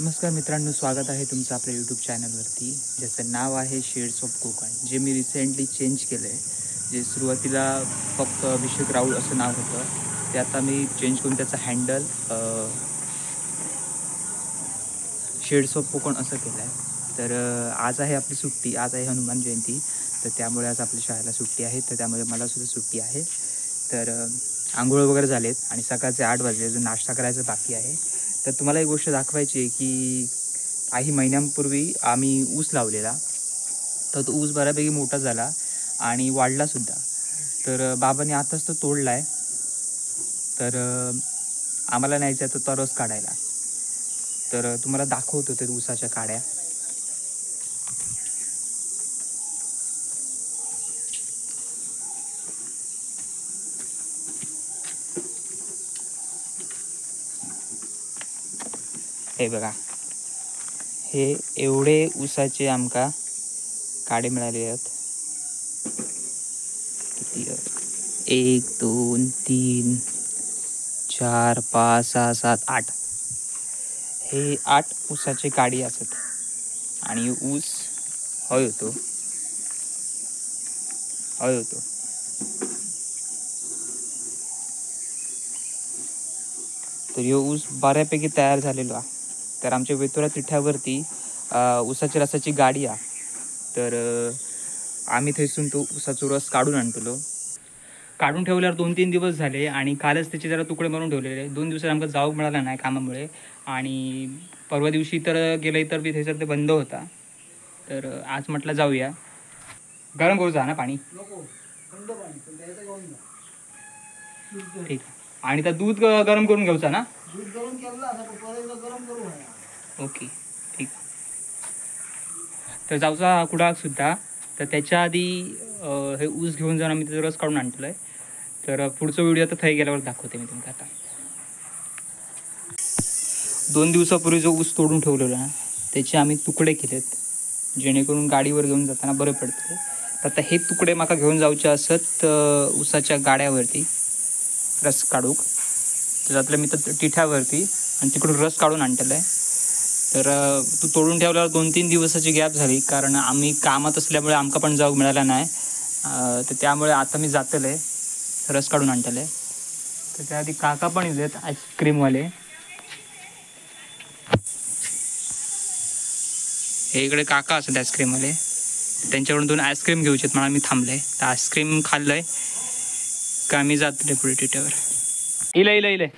नमस्कार मित्रांनो, स्वागत आहे तुमचं आपल्या यूट्यूब चॅनलवरती, ज्याचं नाव आहे शेड्स ऑफ कोकण, जे मी रिसेंटली चेंज केलं आहे. जे सुरुवातीला फक्त अभिषेक राऊळ असं नाव होतं, ते आता मी चेंज करून त्याचं हँडल शेड्स ऑफ कोकण असं केलं आहे. तर आज आहे आपली सुट्टी, आज आहे हनुमान जयंती, तर त्यामुळे आज आपल्या शाळेला सुट्टी आहे, तर त्यामुळे मलासुद्धा सुट्टी आहे. तर आंघोळ वगैरे झालेत आणि सकाळचे 8 वाजले, अजून नाश्ता करायचा बाकी आहे. तर तुम्हाला एक गोष्ट दाखवायची आहे की काही महिन्यांपूर्वी आम्ही ऊस लावलेला, तर तो ऊस बऱ्यापैकी मोठा झाला आणि वाढलासुद्धा. तर बाबांनी आताच तो तोडला आहे. तर आम्हाला न्यायचा आहे तो रस काढायला. तर तुम्हाला दाखवतो ते ऊसाच्या काड्या. हे बघा, हे एवढे ऊसाचे आमका काडे मिळाले आहेत. किती? 1 2 3 4 5 6 7 8. हे 8 ऊसाचे काडी असत आणि ऊस हय होतो. तर ह्यो ऊस बऱ्यापैकी तयार झालेलो आहे. तर आमच्या वेतुरा तिठ्यावरती ऊसाची रसाची गाडी आहे. तर आम्ही थैसून तो ऊसाचा रस काढून आणतलो. काढून ठेवल्यावर 2-3 दिवस झाले आणि कालच त्याचे जरा तुकडे मारून ठेवलेले. 2 दिवसात आमका जाऊ मिळाला नाही कामामुळे, आणि परवा दिवशी तर गेले तर बी थैसर ते बंद होता. तर आज म्हटलं जाऊया. गरम करू जा ना पाणी. ठीक आहे. आणि त्या दूध गरम करून घ्यायचा ना. ओके, ठीक. तर जाऊचा कुडाक सुद्धा. तर त्याच्या आधी हे ऊस घेऊन जाऊन आम्ही त्याचा रस काढून आणतो आहे. तर पुढचा व्हिडिओ आता थै गेल्यावर दाखवते मी तुम्हाला. आता 2 दिवसापूर्वी जो ऊस तोडून ठेवलेला ना, त्याचे आम्ही तुकडे केलेत, जेणेकरून गाडीवर घेऊन जाताना बरं पडतं. तर आता हे तुकडे माका घेऊन जाऊचे असत ऊसाच्या गाड्यावरती रस काढूक. त्याच्यातलं मी तर तिठ्यावरती आणि तिकडून रस काढून आणलेला आहे. तर तू तोडून ठेवल्यावर 2-3 दिवसाची गॅप झाली, कारण आम्ही कामात असल्यामुळे आमका पण जाऊ मिळाला नाही. तर त्यामुळे आता मी जातलं आहे, रस काढून आणलेलं आहे. तर त्याआधी काका पण येतात आईस्क्रीमवाले. हे इकडे काका असतात आईस्क्रीमवाले, त्यांच्याकडून 2 आईस्क्रीम घ्यायचे आहेत. मला मी थांबलं आहे, तर आईस्क्रीम खाल्लं आहे का आम्ही जातले पुढे तिट्यावर. इले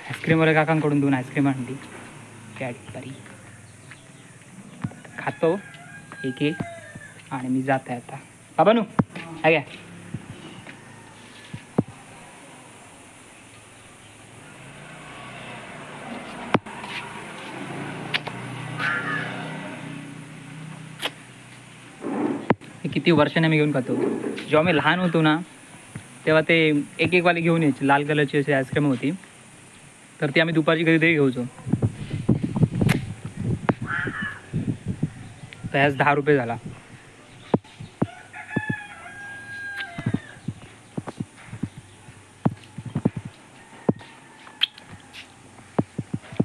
आईस्क्रीमवाले काकांकडून 2 आईस्क्रीम आणली, कॅडबरी खातो एक आणि मी जात आहे आता. बाबानू आहे घ्या. किती वर्षाने मी घेऊन खातो. जेव्हा मी लहान होतो ना, तेव्हा ते एक वाली घेऊन यायची, लाल कलरची अशी आईस्क्रीम होती. तर ती आम्ही दुपारची कधीतरी घेऊचो. तर ह्याच 10 रुपये झाला.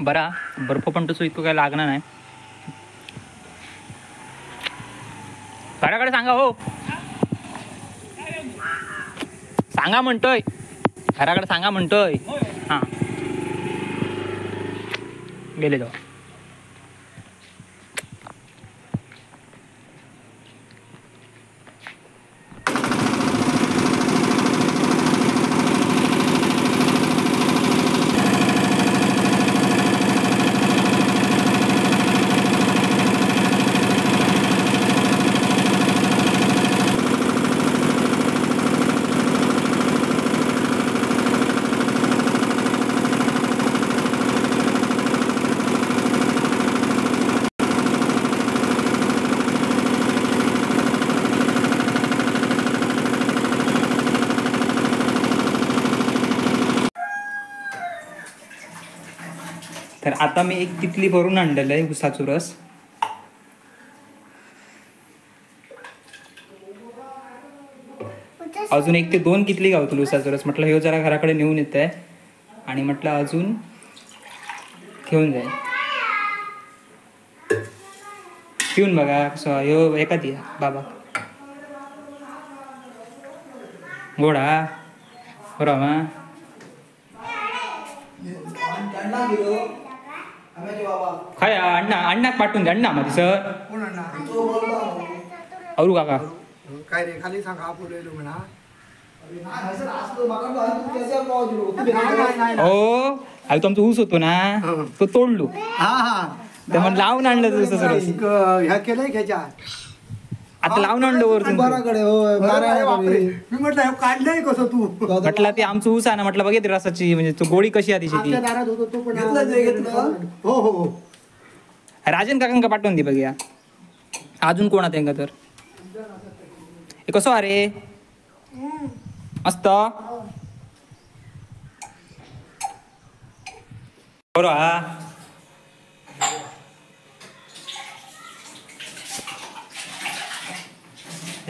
बरा बर्फ पण तसं इतकं काय लागणार नाही. घराकडे सांगा हो, सांगा म्हणतोय, घराकडे सांगा म्हणतोय. हां गेले जाऊ. तर आता मी एक किटली भरून आणलेलं आहे ऊसाचा रस. अजून 1 ते 2 कितली गावतील उसाचा रस. म्हटलं ह्यो जरा घराकडे नेऊन येत आहे आणि म्हटलं अजून घेऊन जाईल. पिऊन बघा कसं ह्यो एका दिया बाबा गोडा बरोबर मा काय अण्णा पाठवून दे अण्णा मध्ये सर अरू काका काय रे खाली सांगा आपण म्हणा हो अरे तुमचा ऊस होतो ना तो तोडलो तर मग लावून आणलं तसं सर ह्या केलंय ह्याच्या आता लावून आणलं वरतून मी म्हटलं काढलंय कसं तू म्हटलं ते आमचं ऊस आहे ना म्हटलं बघित रसाची म्हणजे तो गोळी कशी आहे तिची ती दारात होतो तो पण हो हो हो राजन काकांका पाठवून दे बघूया अजून कोण आहे तर हे कसं अरे मस्त बरोबर हा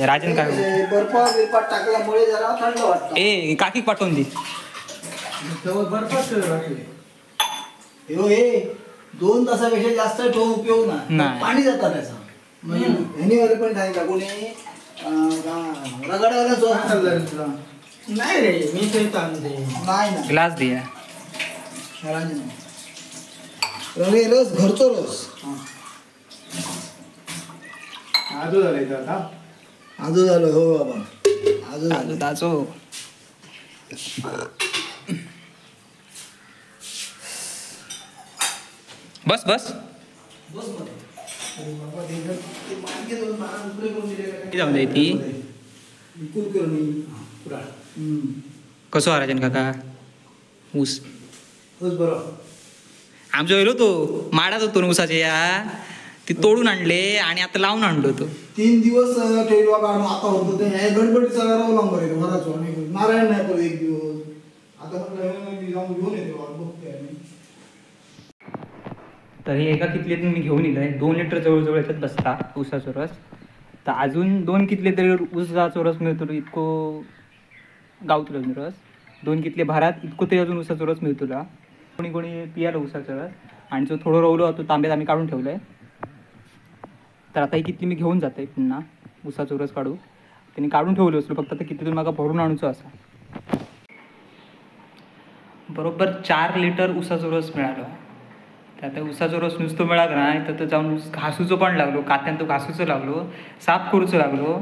राजन का बर्फ टाकल्यामुळे जरा थंड वाटतं ए काकी पाठवून दे बर्फच हे 2 तासापेक्षा जास्त ठेवून उपयोग नाही. पाणी जातं त्याचा ह्याने पण सांगितलं कोणी रगडायला नाही रे मी ते नाही ना ग्लास दिया रस घरचो रस आजू झालं आता आजू झालं हो बाबा आजू झालं दाचो बस बस जाऊन जाय ती कसं राजन काका ऊस बरोबर आमच्या वेळेला तो माडाच होतो ना ऊसाचे या ती तोडून आणले आणि आता लावून आणलो तो 3 दिवस ठेवला काढून आता होतो ते ह्या गडबडीचा नंबर येतो घराचो आणि नारायण नाही परत 1 दिवस आता म्हटलं जाऊन घेऊन येते बघते तर हे एका कितलीतून मी घेऊन येलोय 2 लिटर जवळजवळ याच्यात बसता ऊसाचा रस तर अजून 2 कितले तरी ऊसाचा रस मिळतो इतको गावतो रस 2 कितले भारात इतको तरी अजून ऊसाचा रस मिळतो कोणी कोणी पियाला ऊसाचा रस आणि जो थोडं रवलो तो तांब्यात आम्ही काढून ठेवलाय तर आता ही कितली मी घेऊन जाते पुन्हा ऊसाचा रस काढू त्यांनी काढून ठेवलं असलो फक्त आता कितलीतून माका भरून आणूचो असा बरोबर 4 लिटर ऊसाचा रस मिळाला तर आता ऊसाचा रस नुसतं मिळाला नाही तर जाऊन घासूचो पण लागलो कात्यान तो घासूचो लागलो साफ करूचो लागलो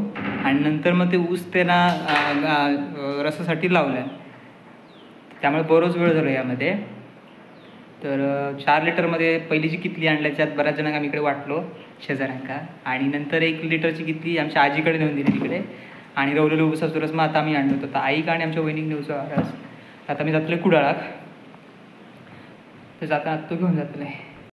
आणि नंतर मग ते ऊस त्यांना रसासाठी लावलाय त्यामुळे बरोच वेळ झाला यामध्ये तर 4 लिटरमध्ये पहिली जी कितली आणल्या त्यात बऱ्याच जणांना आम्ही इकडे वाटलो शेजाऱ्यांका आणि नंतर 1 लिटरची कितली आमच्या आजीकडे नेऊन दिली तिकडे आणि रवलेलो ऊसाचा रस मग आता आम्ही आणलो होतो तर आईक आणि आमच्या वहिनीक नेऊचा रस आता मी जातले कुडाळाक तर जाताना तो घेऊन जातले